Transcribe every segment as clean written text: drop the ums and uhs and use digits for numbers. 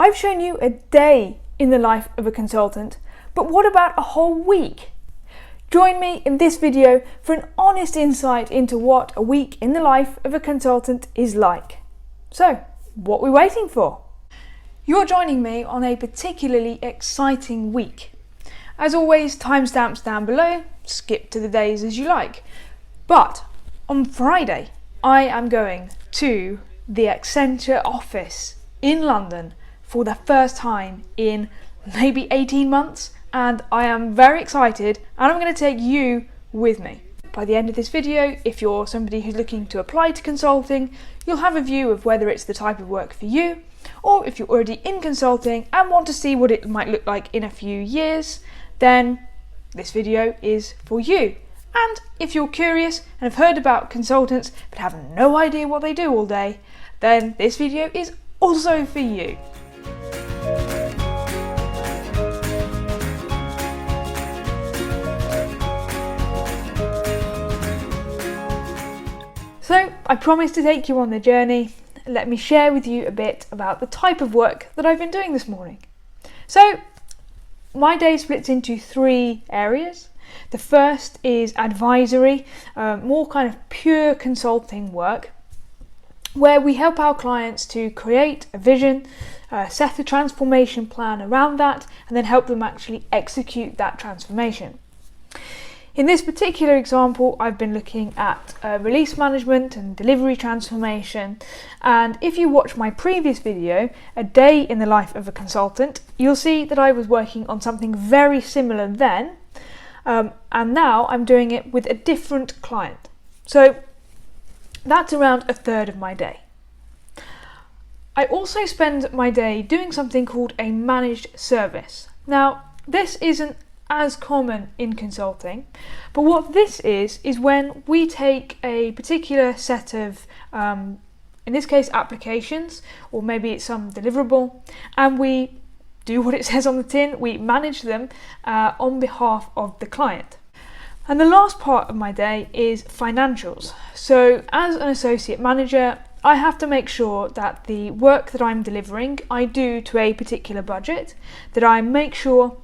I've shown you a day in the life of a consultant, but what about a whole week? Join me in this video for an honest insight into what a week in the life of a consultant is like. So, what are we waiting for? You're joining me on a particularly exciting week. As always, timestamps down below, skip to the days as you like. But on Friday, I am going to the Accenture office in London for the first time in maybe 18 months, and I am very excited, and I'm going to take you with me. By the end of this video, if you're somebody who's looking to apply to consulting, you'll have a view of whether it's the type of work for you, or if you're already in consulting and want to see what it might look like in a few years, then this video is for you. And if you're curious and have heard about consultants but have no idea what they do all day, then this video is also for you. So I promised to take you on the journey. Let me share with you a bit about the type of work that I've been doing this morning. So my day splits into three areas. The first is advisory, more kind of pure consulting work, where we help our clients to create a vision, set a transformation plan around that, and then help them actually execute that transformation. In this particular example, I've been looking at release management and delivery transformation, and if you watch my previous video, A Day in the Life of a Consultant, you'll see that I was working on something very similar then, and now I'm doing it with a different client. So that's around a third of my day. I also spend my day doing something called a managed service. Now, this isn't as common in consulting, but what this is when we take a particular set of, in this case, applications, or maybe it's some deliverable, and we do what it says on the tin, we manage them on behalf of the client. And the last part of my day is financials. So as an associate manager, I have to make sure that the work that I'm delivering, I do to a particular budget, that I make sure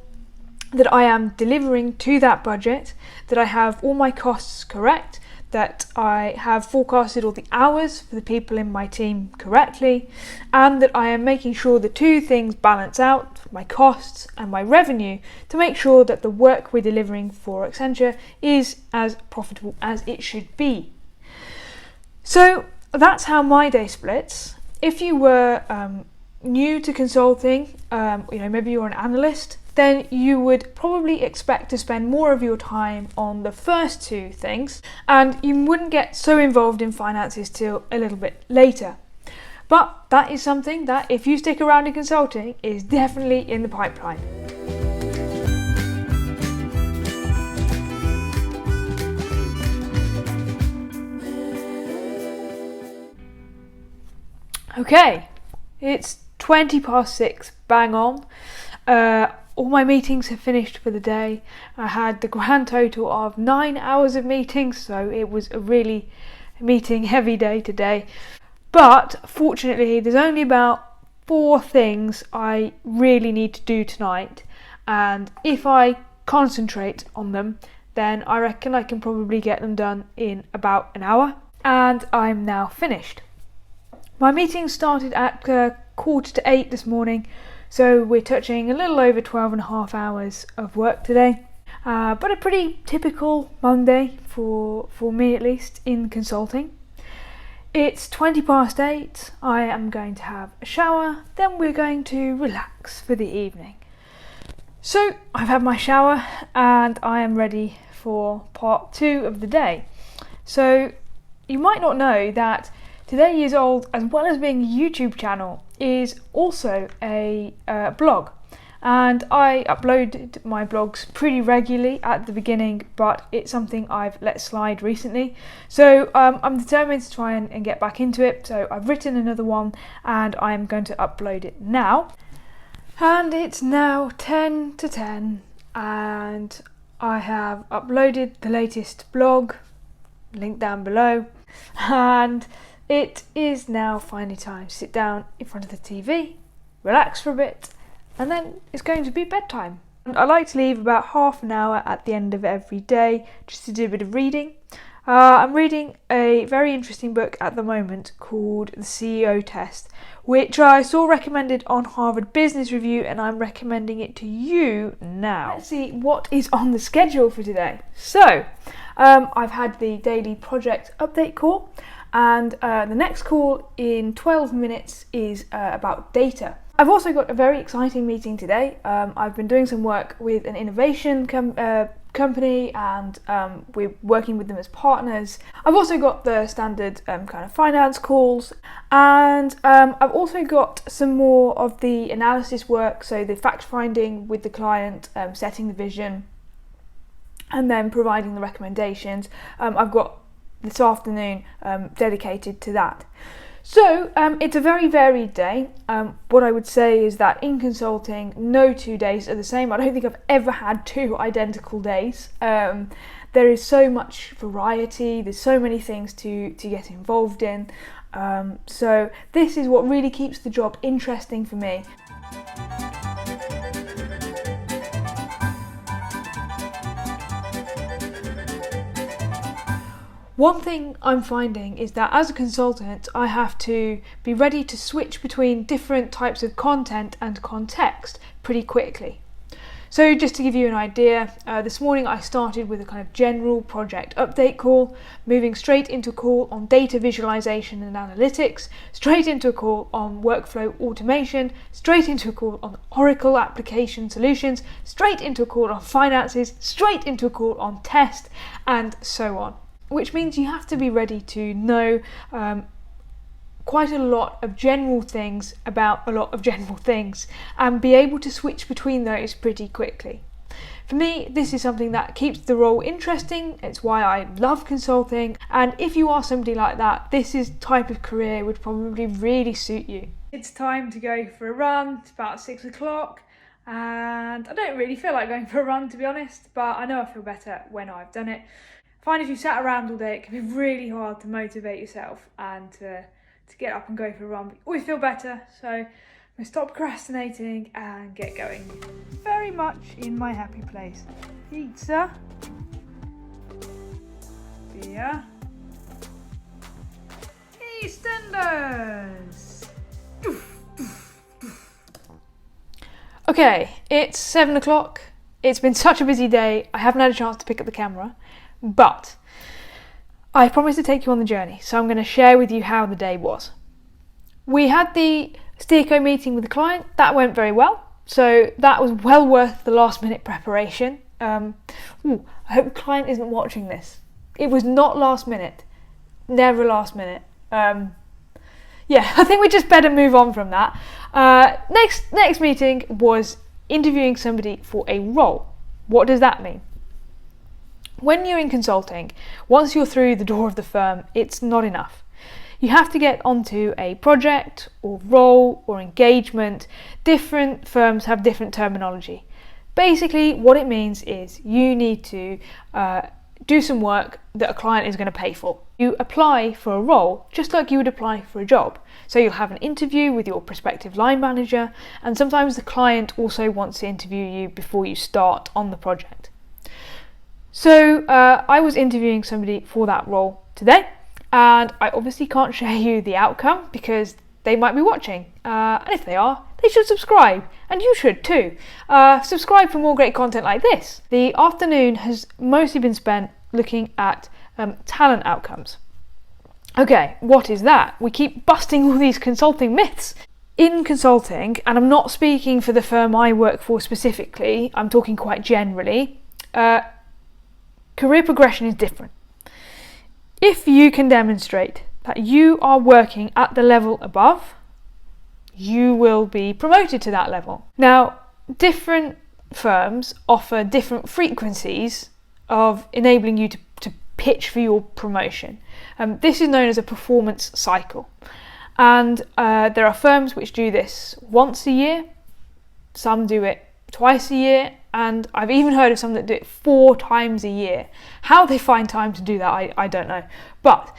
that I am delivering to that budget, that I have all my costs correct, that I have forecasted all the hours for the people in my team correctly, and that I am making sure the two things balance out, my costs and my revenue, to make sure that the work we're delivering for Accenture is as profitable as it should be. So that's how my day splits. If you were new to consulting, maybe you're an analyst, then you would probably expect to spend more of your time on the first two things, and you wouldn't get so involved in finances till a little bit later. But that is something that, if you stick around in consulting, is definitely in the pipeline. Okay, it's 6:20, bang on. All my meetings have finished for the day. I had the grand total of 9 hours of meetings, so it was a really meeting heavy day today. But fortunately, there's only about 4 things I really need to do tonight, and if I concentrate on them, then I reckon I can probably get them done in about an hour, and I'm now finished. My meeting started at 7:45 this morning, so we're touching a little over 12 and a half hours of work today, but a pretty typical Monday for me, at least in consulting. It's 8:20, I am going to have a shower, then we're going to relax for the evening. So I've had my shower and I am ready for part 2 of the day. So you might not know that Today Years Old, as well as being a YouTube channel, is also a blog, and I uploaded my blogs pretty regularly at the beginning, but it's something I've let slide recently, so I'm determined to try and get back into it. So I've written another one and I'm going to upload it now, and it's now 10 to 10 and I have uploaded the latest blog, link down below, and it is now finally time to sit down in front of the TV relax for a bit, and then it's going to be bedtime. I like to leave about half an hour at the end of every day just to do a bit of reading. I'm reading a very interesting book at the moment called The CEO Test, which I saw recommended on Harvard Business Review, and I'm recommending it to you now. Let's see what is on the schedule for today. So, I've had the daily project update call, and the next call in 12 minutes is about data. I've also got a very exciting meeting today. I've been doing some work with an innovation company, and we're working with them as partners. I've also got the standard kind of finance calls, and I've also got some more of the analysis work, so the fact finding with the client, setting the vision, and then providing the recommendations. I've got this afternoon dedicated to that. So it's a very varied day. What I would say is that in consulting, no 2 days are the same. I don't think I've ever had 2 identical days. There is so much variety, there's so many things to get involved in. So this is what really keeps the job interesting for me. One thing I'm finding is that as a consultant, I have to be ready to switch between different types of content and context pretty quickly. So just to give you an idea, this morning I started with a kind of general project update call, moving straight into a call on data visualization and analytics, straight into a call on workflow automation, straight into a call on Oracle application solutions, straight into a call on finances, straight into a call on test, and so on. Which means you have to be ready to know quite a lot of general things about a lot of general things, and be able to switch between those pretty quickly. For me, this is something that keeps the role interesting. It's why I love consulting, and if you are somebody like that, this is type of career would probably really suit you. It's time to go for a run. It's about 6 o'clock. And I don't really feel like going for a run, to be honest, but I know I feel better when I've done it. I find if you sat around all day, it can be really hard to motivate yourself and to get up and go for a run. But you always feel better, so I'm going to stop procrastinating and get going. Very much in my happy place. Pizza, beer, EastEnders. Okay, it's 7 o'clock. It's been such a busy day, I haven't had a chance to pick up the camera. But I promised to take you on the journey, so I'm going to share with you how the day was. We had the SteerCo meeting with the client. That went very well, so that was well worth the last minute preparation. I hope the client isn't watching this. It was not last minute, never last minute. I think we just better move on from that. Next meeting was interviewing somebody for a role. What does that mean? When you're in consulting, once you're through the door of the firm, it's not enough. You have to get onto a project or role or engagement. Different firms have different terminology. Basically, what it means is you need to do some work that a client is going to pay for. You apply for a role just like you would apply for a job. So you'll have an interview with your prospective line manager, and sometimes the client also wants to interview you before you start on the project. So I was interviewing somebody for that role today, and I obviously can't share you the outcome because they might be watching, and if they are, they should subscribe, and you should too. Subscribe for more great content like this. The afternoon has mostly been spent looking at talent outcomes. Okay, what is that? We keep busting all these consulting myths. In consulting, and I'm not speaking for the firm I work for specifically, I'm talking quite generally, career progression is different. If you can demonstrate that you are working at the level above, you will be promoted to that level. Now, different firms offer different frequencies of enabling you to pitch for your promotion. This is known as a performance cycle. And there are firms which do this once a year, some do it twice a year, and I've even heard of some that do it 4 times a year. How they find time to do that, I don't know. But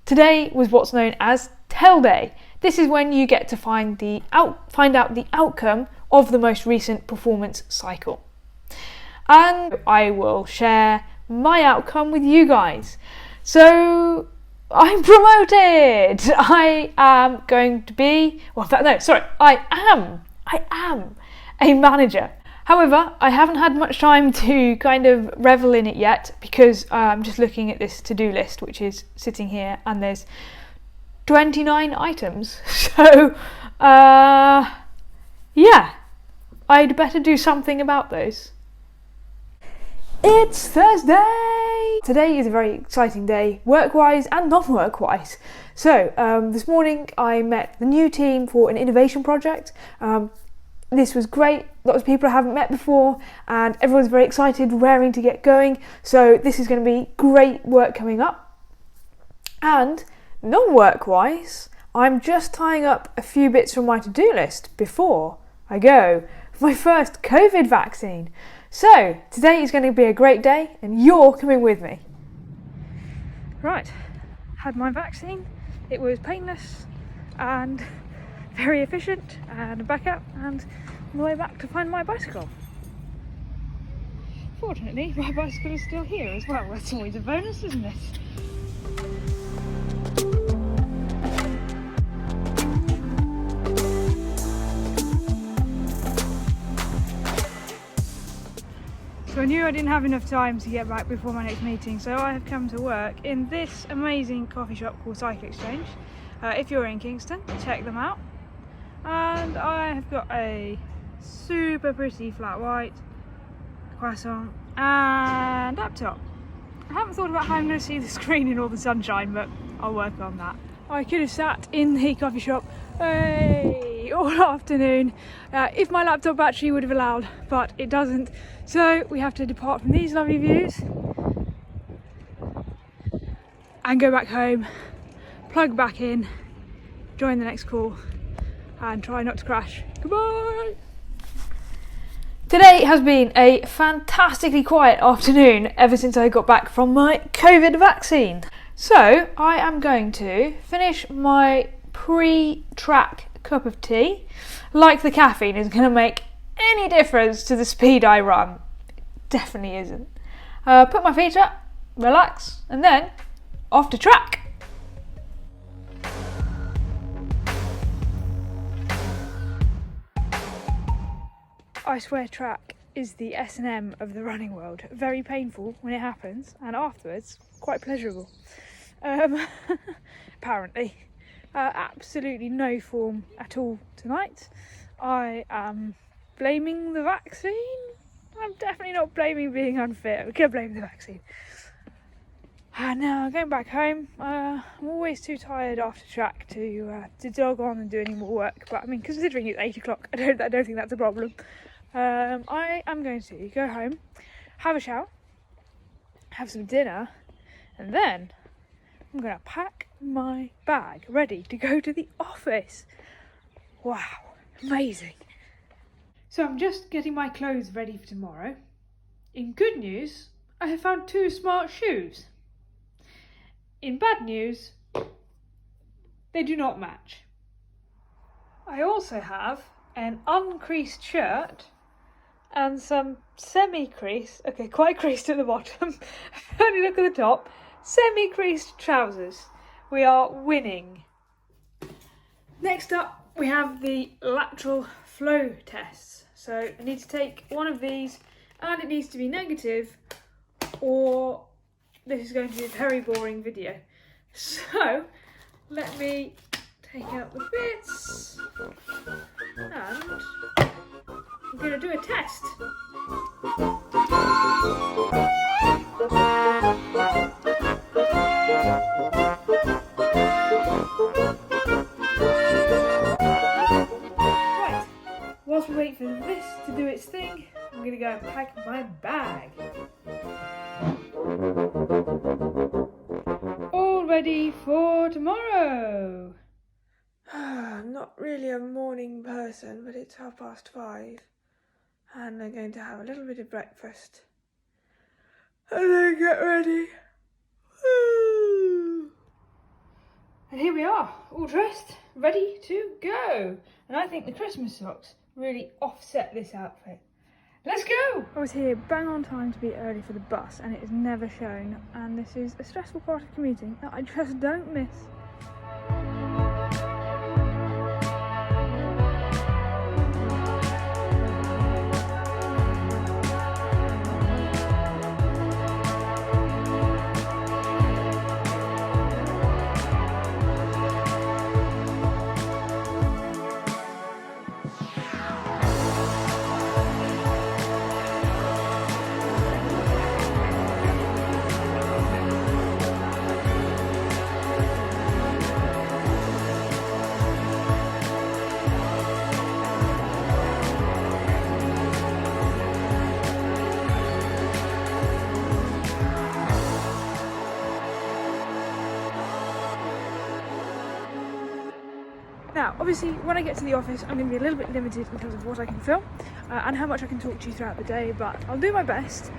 today was what's known as Tell Day. this is when you get to find out the outcome of the most recent performance cycle. And I will share my outcome with you guys. So I'm promoted. I am a manager. However, I haven't had much time to kind of revel in it yet because I'm just looking at this to-do list, which is sitting here, and there's 29 items. So, yeah, I'd better do something about those. It's Thursday! Today is a very exciting day, work-wise and non-work-wise. So, this morning I met the new team for an innovation project. This was great, lots of people I haven't met before, and everyone's very excited, raring to get going. So this is going to be great work coming up. And non-work-wise, I'm just tying up a few bits from my to-do list before I go for my first COVID vaccine. So today is going to be a great day, and you're coming with me. Right, had my vaccine. It was painless and very efficient, and back up and on the way back to find my bicycle. Fortunately, my bicycle is still here as well. That's always a bonus, isn't it? So I knew I didn't have enough time to get back before my next meeting, so I have come to work in this amazing coffee shop called Cycle Exchange. If you're in Kingston, check them out. And I have got a super pretty flat white croissant and laptop. I haven't thought about how I'm going to see the screen in all the sunshine, but I'll work on that. I could have sat in the coffee shop all afternoon if my laptop battery would have allowed, but it doesn't. So we have to depart from these lovely views and go back home, plug back in, join the next call, and try not to crash. Goodbye! Today has been a fantastically quiet afternoon ever since I got back from my COVID vaccine. So I am going to finish my pre-track cup of tea. Like the caffeine is going to make any difference to the speed I run. It definitely isn't. Put my feet up, relax, and then off to track. I swear track is the S&M of the running world. Very painful when it happens, and afterwards quite pleasurable. Apparently. Absolutely no form at all tonight. I am blaming the vaccine. I'm definitely not blaming being unfit. I'm going to blame the vaccine. And now going back home. I'm always too tired after track to jog on and do any more work. But I mean, considering it's 8 o'clock, I don't think that's a problem. I am going to go home, have a shower, have some dinner, and then I'm going to pack my bag ready to go to the office. Wow, amazing. So I'm just getting my clothes ready for tomorrow. In good news, I have found 2 smart shoes. In bad news, they do not match. I also have an uncreased shirt and some semi-creased, okay, quite creased at the bottom, only look at the top, semi-creased trousers. We are winning. Next up, we have the lateral flow tests. So I need to take one of these, and it needs to be negative, or this is going to be a very boring video. So let me take out the bits, and I'm going to do a test. Right, whilst we wait for this to do its thing, I'm going to go and pack my bag. All ready for tomorrow. I'm not really a morning person, but it's 5:30 and I'm going to have a little bit of breakfast and then get ready. And here we are, all dressed, ready to go. And I think the Christmas socks really offset this outfit. Let's go! I was here bang on time to be early for the bus, and it is never shown. And this is a stressful part of commuting that I just don't miss. Now, obviously, when I get to the office, I'm going to be a little bit limited in terms of what I can film and how much I can talk to you throughout the day, but I'll do my best.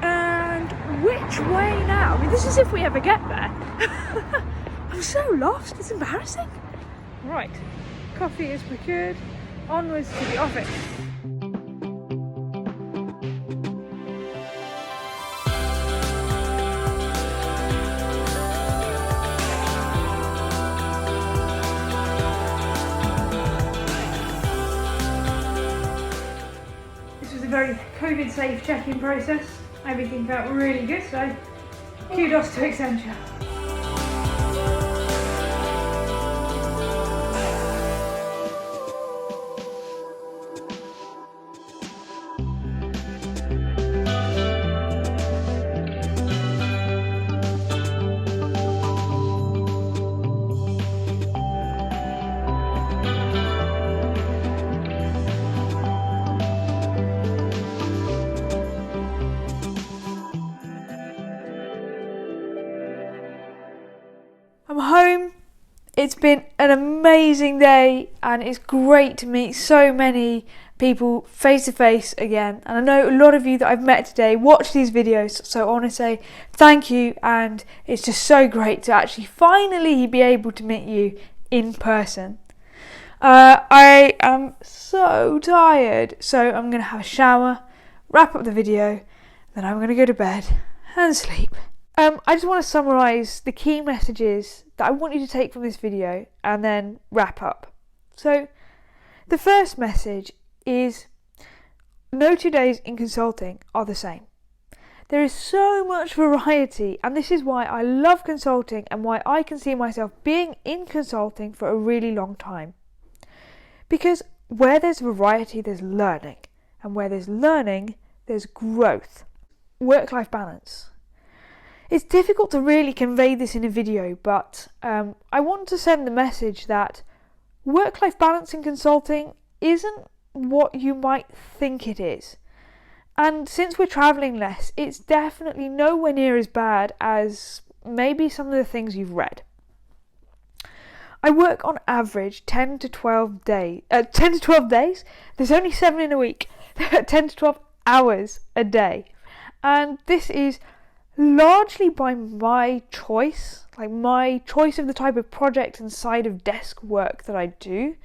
And which way now? I mean, this is if we ever get there. I'm so lost, it's embarrassing. Right, coffee is procured, onwards to the office. Very COVID safe check-in process. Everything felt really good, so kudos to Accenture. I'm home. It's been an amazing day and it's great to meet so many people face to face again. And I know a lot of you that I've met today watch these videos, so I want to say thank you, and it's just so great to actually finally be able to meet you in person. I am so tired, so I'm going to have a shower, wrap up the video, then I'm going to go to bed and sleep. I just want to summarise the key messages that I want you to take from this video and then wrap up. So, the first message is no 2 days in consulting are the same. There is so much variety, and this is why I love consulting and why I can see myself being in consulting for a really long time. Because where there's variety, there's learning, and where there's learning, there's growth. Work-life balance. It's difficult to really convey this in a video, but I want to send the message that work-life balance in consulting isn't what you might think it is. And since we're travelling less, it's definitely nowhere near as bad as maybe some of the things you've read. I work on average 10 to 12 days. There's only 7 in a week. 10 to 12 hours a day. And this is largely by my choice, like my choice of the type of project and side of desk work that I do.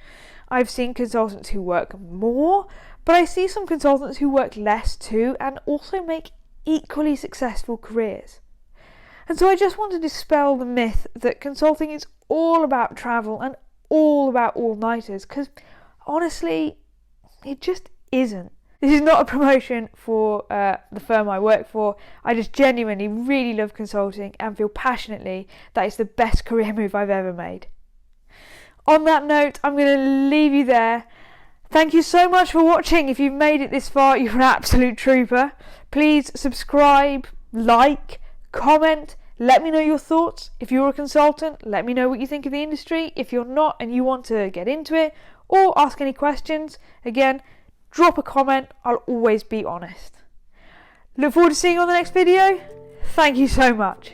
I've seen consultants who work more, but I see some consultants who work less too and also make equally successful careers. And so I just want to dispel the myth that consulting is all about travel and all about all-nighters, because honestly, it just isn't. This is not a promotion for the firm I work for. I just genuinely really love consulting and feel passionately that it's the best career move I've ever made. On that note, I'm going to leave you there. Thank you so much for watching. If you've made it this far, you're an absolute trooper. Please subscribe, like, comment, let me know your thoughts. If you're a consultant, let me know what you think of the industry. If you're not and you want to get into it or ask any questions, again, drop a comment. I'll always be honest. Look forward to seeing you on the next video. Thank you so much.